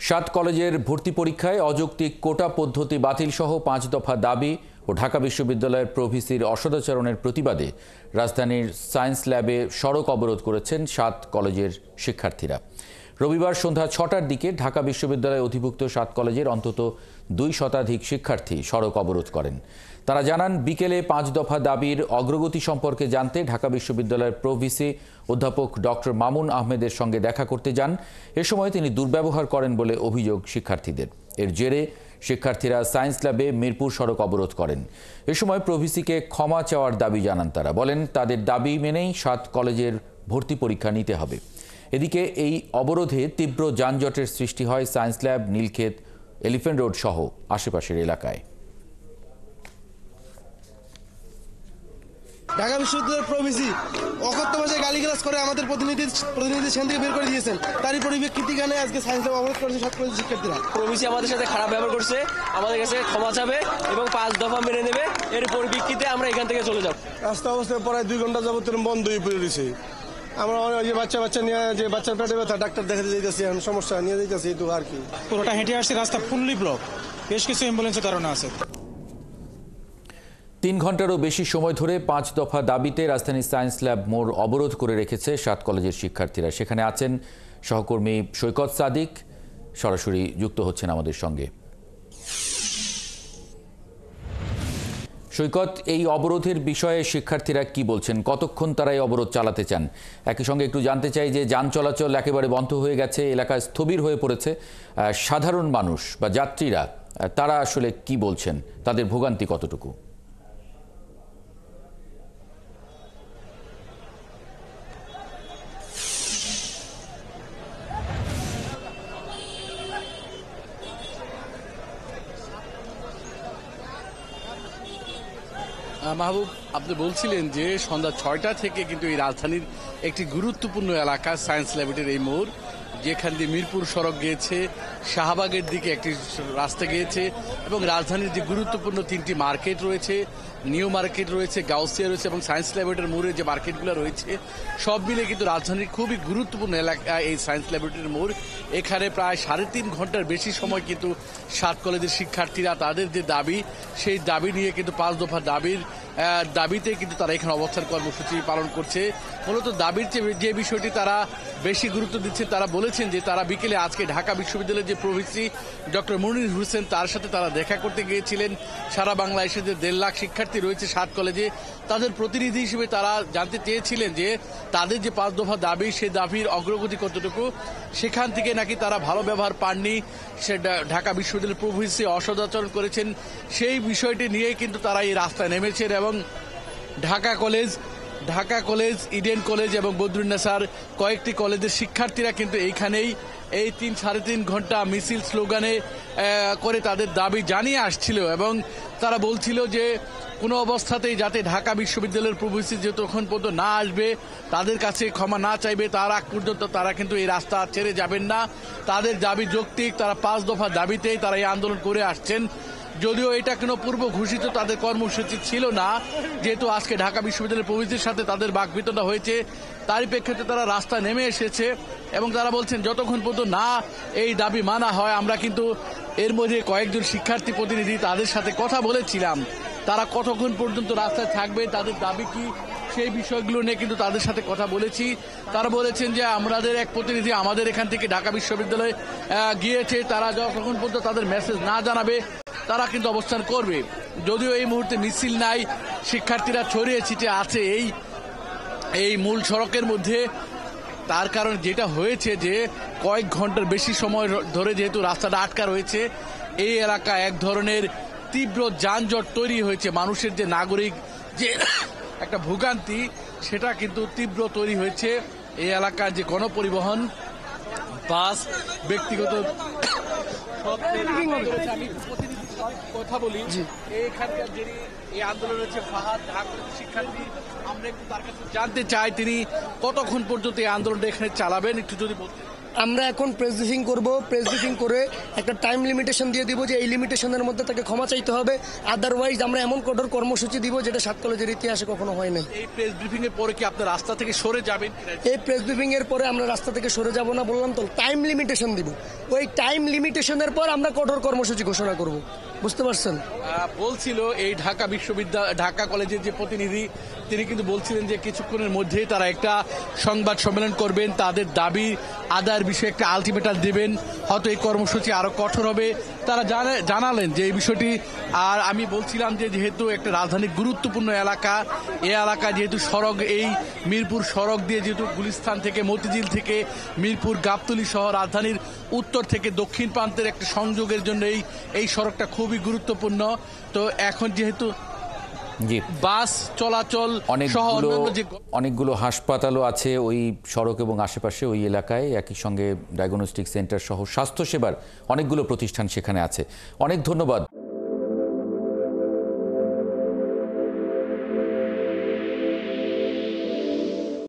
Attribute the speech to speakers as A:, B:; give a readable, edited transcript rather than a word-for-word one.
A: সাত কলেজের ভর্তি পরীক্ষায় অযৌক্তিক কোটা পদ্ধতি বাতিল সহ ৫ দফা দাবি ও ঢাকা বিশ্ববিদ্যালয়ের প্রভিসির অসদাচরণের প্রতিবাদে রাজধানীর সায়েন্স ল্যাবে সড়ক অবরোধ করেছেন সাত কলেজের শিক্ষার্থীরা। রবিবার সন্ধ্যা ৬টার দিকে ঢাকা বিশ্ববিদ্যালয়ে অধিভুক্ত সাত কলেজের অন্তত ২ শতাধিক শিক্ষার্থী সড়ক অবরোধ করেন। তারা জানান, বিকেলে ৫ দফা দাবির অগ্রগতি সম্পর্কে জানতে ঢাকা বিশ্ববিদ্যালয়ের প্রভিসি অধ্যাপক ডক্টর মামুন আহমেদের সঙ্গে দেখা করতে যান। এ সময় তিনি দুর্ব্যবহার করেন বলে অভিযোগ শিক্ষার্থীদের। এর জেরে শিক্ষার্থীরা সায়েন্স ল্যাবে মিরপুর সড়ক অবরোধ করেন। এ সময় প্রভিসিকে ক্ষমা চাওয়ার দাবি জানান তারা। বলেন, তাদের দাবি মেনেই সাত কলেজের ভর্তি পরীক্ষা নিতে হবে। এদিকে এই অবরোধে তীব্র যানজটের সৃষ্টি হয় science lab, Nilkhet, elephant road সহ আশেপাশের এলাকায়।
B: ঢাকা বিশ্ববিদ্যালয়ের প্রভিসি অকথ্য ভাষায় গালিগালাজ করে আমাদের প্রতিনিধি সেখান থেকে বের করে দিয়েছেন। তারই পরিপ্রেক্ষিতে এখানে আজকে সায়েন্স ল্যাব অবরোধ করেছে সাত কলেজের শিক্ষার্থীরা।
C: প্রভিসি আমাদের সাথে খারাপ ব্যবহার করছে, আমাদের কাছে ক্ষমা চাবে এবং ৫ দফা মেনে নেবে। এর পরিপ্রেক্ষিতে আমরা এখান থেকে চলে যাব।
B: রাস্তা অবস্থায় প্রায় 2 ঘন্টা যাবত বন্ধই পড়ে রয়েছে। আমরা যে বাচ্চা নিয়ে যে বাচ্চার পেটে ব্যথা ডাক্তার দেখাতে যাইতেছি, সমস্যা নিয়ে যাইতেছি, এই তো আর কি।
D: পুরোটা হেঁটে আসছে, রাস্তা ফুললি ব্লক, বেশ কিছু অ্যাম্বুলেন্সের কারণে আছে।
A: ৩ ঘন্টারও বেশি সময় ধরে ৫ দফা দাবিতে রাজধানীর সায়েন্স ল্যাব মোড় অবরোধ করে রেখেছে সাত কলেজের শিক্ষার্থীরা। সেখানে আছেন সহকর্মী সৈকত সাদিক, সরাসরি যুক্ত হচ্ছেন আমাদের সঙ্গে। সৈকত, এই অবরোধের বিষয়ে শিক্ষার্থীরা কি বলছেন? কতক্ষণ তারা এই অবরোধ চালাতে চান? একই সঙ্গে একটু জানতে চাই যে যান চলাচল একেবারে বন্ধ হয়ে গেছে, এলাকা স্থবির হয়ে পড়েছে। সাধারণ মানুষ বা যাত্রীরা তারা আসলে কি বলছেন? তাদের ভোগান্তি কতটুকু?
E: মাহবুব, আপনি বলছিলেন যে সন্ধ্যা ৬টা থেকে কিন্তু এই রাজধানীর একটি গুরুত্বপূর্ণ এলাকা সায়েন্স ল্যাবরেটরির এই মোড়, যেখান দিয়ে মিরপুর সড়ক গিয়েছে, শাহবাগের দিকে একটি রাস্তা গিয়েছে এবং রাজধানীর যে গুরুত্বপূর্ণ 3টি মার্কেট রয়েছে, নিউ মার্কেট রয়েছে, গাউসিয়া রয়েছে এবং সায়েন্স ল্যাবরেটরির মোড়ে যে মার্কেটগুলো রয়েছে, সব মিলে কিন্তু রাজধানীর খুবই গুরুত্বপূর্ণ এলাকা এই সায়েন্স ল্যাবরেটরির মোড়। এখানে প্রায় 3.5 ঘন্টার বেশি সময় কিন্তু সাত কলেজের শিক্ষার্থীরা তাদের যে দাবি, সেই দাবি নিয়ে কিন্তু ৫ দফা দাবিতে কিন্তু তারা এখানে অবস্থান কর্মসূচি পালন করছে। মূলত দাবির যে বিষয়টি তারা বেশি গুরুত্ব দিচ্ছে, তারা বলেছেন যে তারা বিকেলে আজকে ঢাকা বিশ্ববিদ্যালয়ের যে প্রভিসি ডক্টর মনির হোসেন, তার সাথে তারা দেখা করতে গিয়েছিলেন। সারা বাংলাদেশে যে 1.5 লাখ শিক্ষার্থী রয়েছে সাত কলেজে, তাদের প্রতিনিধি হিসেবে তারা জানতে চেয়েছিলেন যে তাদের যে ৫ দফা দাবি, সে দাবির অগ্রগতি কতটুকু। সেখান থেকে নাকি তারা ভালো ব্যবহার পাননি, সে ঢাকা বিশ্ববিদ্যালয়ের প্রভিসি অসদাচরণ করেছেন, সেই বিষয়টি নিয়ে কিন্তু তারা এই রাস্তায় নেমেছেন এবং ঢাকা কলেজ, ইডেন কলেজ এবং বদরুন্নেসার কয়েকটি কলেজের শিক্ষার্থীরা কিন্তু এইখানেই এই 3-3.5 ঘন্টা মিছিল স্লোগানে করে তাদের দাবি জানিয়ে আসছিল এবং তারা বলছিল যে কোনো অবস্থাতেই যাতে ঢাকা বিশ্ববিদ্যালয়ের প্রভিসি যতক্ষণ পর্যন্ত না আসবে, তাদের কাছে ক্ষমা না চাইবে, তার আগ পর্যন্ত তারা কিন্তু এই রাস্তা ছেড়ে যাবেন না। তাদের দাবি যৌক্তিক, তারা ৫ দফা দাবিতেই তারা এই আন্দোলন করে আসছেন। যদিও এটা কোনো পূর্ব ঘোষিত তাদের কর্মসূচি ছিল না, যেহেতু আজকে ঢাকা বিশ্ববিদ্যালয়ের প্রভিসির সাথে তাদের বাকবিতণ্ডা হয়েছে, তারই প্রেক্ষিতে তারা রাস্তায় নেমে এসেছে এবং তারা বলছেন যতক্ষণ পর্যন্ত না এই দাবি মানা হয়, আমরা কিন্তু এর মধ্যে কয়েকজন শিক্ষার্থী প্রতিনিধি তাদের সাথে কথা বলেছিলাম, তারা কতক্ষণ পর্যন্ত রাস্তায় থাকবে, তাদের দাবি কি, সেই বিষয়গুলো নিয়ে কিন্তু তাদের সাথে কথা বলেছি। তারা বলেছেন যে আমাদের এক প্রতিনিধি আমাদের এখান থেকে ঢাকা বিশ্ববিদ্যালয়ে গিয়েছে, তারা যতক্ষণ পর্যন্ত তাদের মেসেজ না জানাবে তারা কিন্তু অবস্থান করবে। যদিও এই মুহূর্তে মিছিল নাই, শিক্ষার্থীরা ছড়িয়ে ছিটে আছে এই মূল সড়কের মধ্যে। তার কারণ যেটা হয়েছে যে কয়েক ঘন্টার বেশি সময় ধরে যেহেতু রাস্তাটা আটকা রয়েছে, এই এলাকা এক ধরনের তীব্র যানজট তৈরি হয়েছে। মানুষের যে নাগরিক যে একটা ভোগান্তি, সেটা কিন্তু তীব্র তৈরি হয়েছে। এই এলাকার যে গণপরিবহন, বাস, ব্যক্তিগত কথা বলি, এখানকার যিনি এই আন্দোলন হচ্ছে ফাহাদ, ঢাকা শিক্ষার্থী, আমরা একটু তার কাছে জানতে চাই তিনি কতক্ষণ পর্যন্ত এই আন্দোলনটা এখানে চালাবেন, একটু যদি বলতেন।
F: আমরা এখন প্রেস ব্রিফিং করব, প্রেস ব্রিফিং করে একটা টাইম লিমিটেশন দিয়ে দিব যে এই লিমিটেশনের মধ্যে তাকে ক্ষমা চাইতে হবে, আদারওয়াইজ আমরা এমন কঠোর কর্মসূচি দিব যেটা 7 কলেজের ইতিহাসে কখনো হয় নাই।
E: এই প্রেস ব্রিফিং এর পরে কি আপনার রাস্তা থেকে সরে যাবেন?
F: এই প্রেস ব্রিফিং এর পরে আমরা রাস্তা থেকে সরে যাব না, বললাম তো টাইম লিমিটেশন দিব, ওই টাইম লিমিটেশনের পর আমরা কঠোর কর্মসূচি ঘোষণা করব, বুঝতে পারছেন?
E: বলছিল এই ঢাকা কলেজের যে প্রতিনিধি তিনি কিন্তু বলছিলেন যে কিছুক্ষণের মধ্যেই তারা একটা সংবাদ সম্মেলন করবেন, তাদের দাবি আদায়ের বিষয়ে একটা আলটিমেটাম দেবেন, হয়তো এই কর্মসূচি আরো কঠোর হবে। তারা জানালেন যে এই বিষয়টি। আর আমি বলছিলাম যে যেহেতু একটা রাজধানীর গুরুত্বপূর্ণ এলাকা, এই এলাকা যেহেতু সড়ক, এই মিরপুর সড়ক দিয়ে যেহেতু গুলিস্তান থেকে মতিঝিল থেকে মিরপুর গাবতলী সহ রাজধানীর উত্তর থেকে দক্ষিণ প্রান্তের একটা সংযোগের জন্য এই সড়কটা খুবই গুরুত্বপূর্ণ। তো এখন যেহেতু
A: জি,
E: বাস চলাচল সহ অন্যান্য যে
A: অনেকগুলো হাসপাতালও আছে ওই সড়ক এবং আশেপাশে ওই এলাকায়, একই সঙ্গে ডায়াগনস্টিক সেন্টার সহ স্বাস্থ্যসেবার অনেকগুলো প্রতিষ্ঠান সেখানে আছে। অনেক ধন্যবাদ।